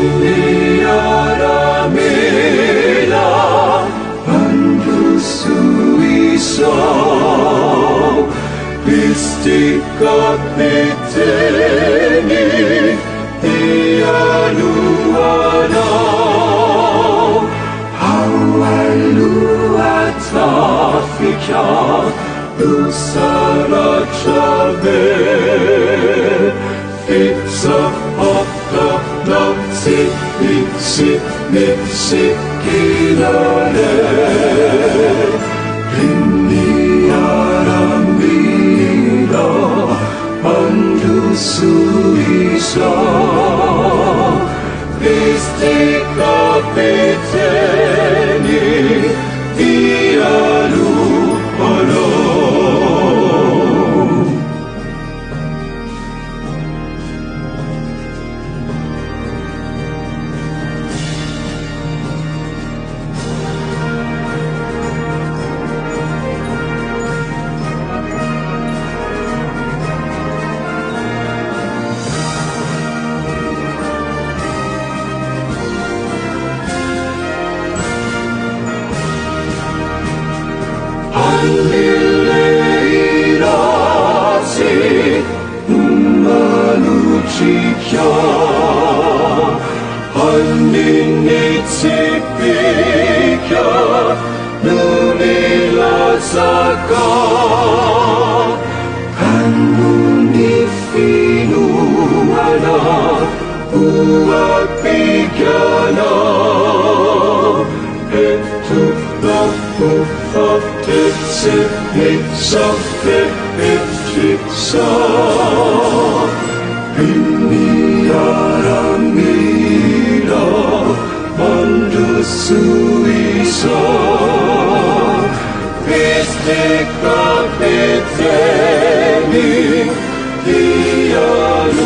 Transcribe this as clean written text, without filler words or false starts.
승리하람이라 만들 수 있어 Pistika piteni dialuana Hallelujah tafika usara chabe Fitsa hafta napsit nipsit kilare 만들 수 있어 비스티카 비테니 디아루파로 한일레이라지 눈만우 지켜 한민이치 비켜 눈이 라사가 한눈이 피누하나 우와 비겨나 빛이야람이라 만들 수 있어 비스티카 비테니 디아루